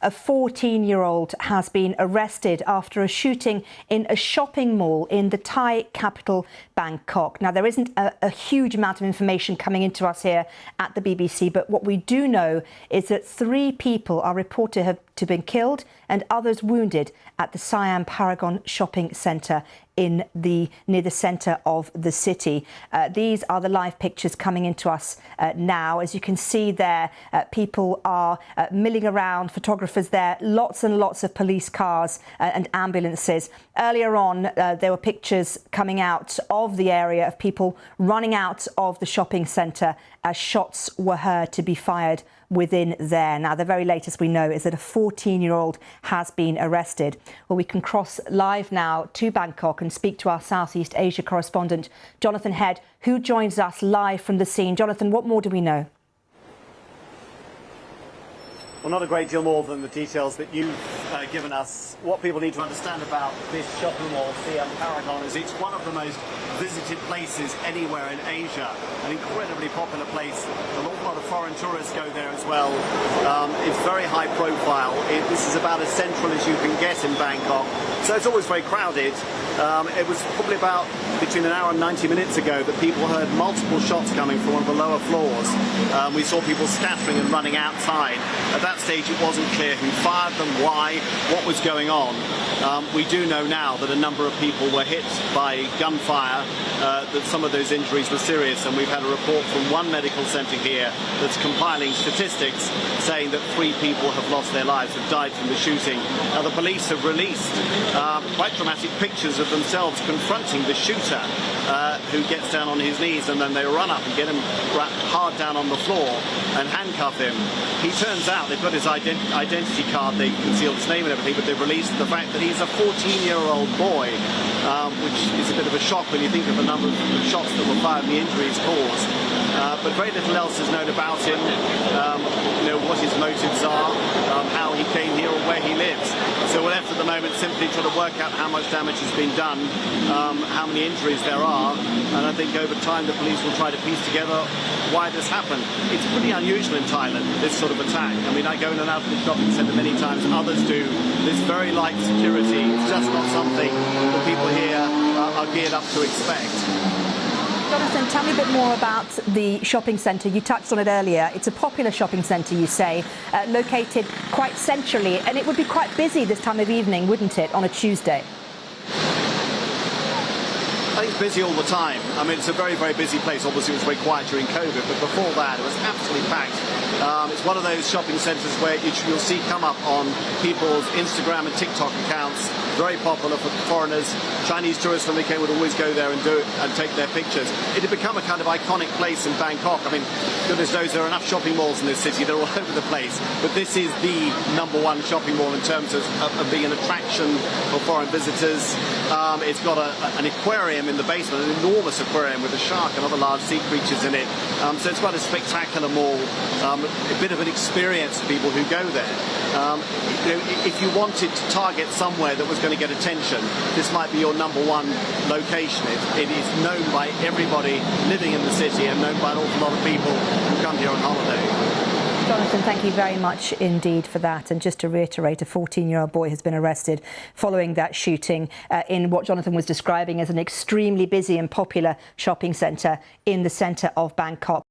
A 14-year-old has been arrested after a shooting in a shopping mall in the Thai capital, Bangkok. Now, there isn't a huge amount of information coming into us here at the BBC, but what we do know is that 3 people are reported to have been killed and others wounded at the Siam Paragon shopping centre near the centre of the city. These are the live pictures coming into us now. As you can see there, people are milling around, photographers there, lots and lots of police cars and ambulances. Earlier on, there were pictures coming out of the area of people running out of the shopping centre as shots were heard to be fired within there. Now, the very latest we know is that a 14-year-old has been arrested. Well, we can cross live now to Bangkok and speak to our Southeast Asia correspondent, Jonathan Head, who joins us live from the scene. Jonathan, what more do we know? Well, not a great deal more than the details that you've given us. What people need to understand about this shopping mall, Siam Paragon, is it's one of the most visited places anywhere in Asia. An incredibly popular place. An awful lot of foreign tourists go there as well. It's very high profile. This is about as central as you can get in Bangkok. So it's always very crowded. It was probably about between an hour and 90 minutes ago that people heard multiple shots coming from one of the lower floors. We saw people scattering and running outside. At that stage it wasn't clear who fired them, why, what was going on. We do know now that a number of people were hit by gunfire, that some of those injuries were serious, and we've had a report from one medical centre here that's compiling statistics saying that 3 people have lost their lives, have died from the shooting. Now, the police have released quite dramatic pictures of themselves confronting the shooter, who gets down on his knees, and then they run up and get him hard down on the floor and handcuff him. He turns out they've got his identity card, they concealed his name and everything, but they've released the fact that he's a 14-year-old boy, which is a bit of a shock when you think of the number of shots that were fired and the injuries caused. But very little else is known about him, what his motives are, how he came here or where he lives. So we're left at the moment simply trying to work out how much damage has been done, how many injuries there are, and I think over time the police will try to piece together why this happened. It's pretty unusual in Thailand, this sort of attack. I mean, I go in and out of the shopping centre many times, others do. This very light security, it's just not something that people here are geared up to expect. Jonathan, tell me a bit more about the shopping centre. You touched on it earlier. It's a popular shopping centre, you say, located quite centrally, and it would be quite busy this time of evening, wouldn't it, on a Tuesday? I think it's busy all the time. I mean, it's a very, very busy place. Obviously, it was very quiet during COVID, but before that, it was absolutely packed. It's one of those shopping centres where you'll see come up on people's Instagram and TikTok accounts. Very popular for foreigners. Chinese tourists, when they came, would always go there and do it and take their pictures. It had become a kind of iconic place in Bangkok. I mean, goodness knows there are enough shopping malls in this city. They're all over the place. But this is the #1 shopping mall in terms of being an attraction for foreign visitors. It's got an aquarium in the basement, an enormous aquarium with a shark and other large sea creatures in it. So it's quite a spectacular mall, a bit of an experience for people who go there. If you wanted to target somewhere that was going to get attention, this might be your #1 location. It is known by everybody living in the city and known by an awful lot of people who come here on holiday. Jonathan, thank you very much indeed for that. And just to reiterate, a 14-year-old boy has been arrested following that shooting in what Jonathan was describing as an extremely busy and popular shopping centre in the centre of Bangkok.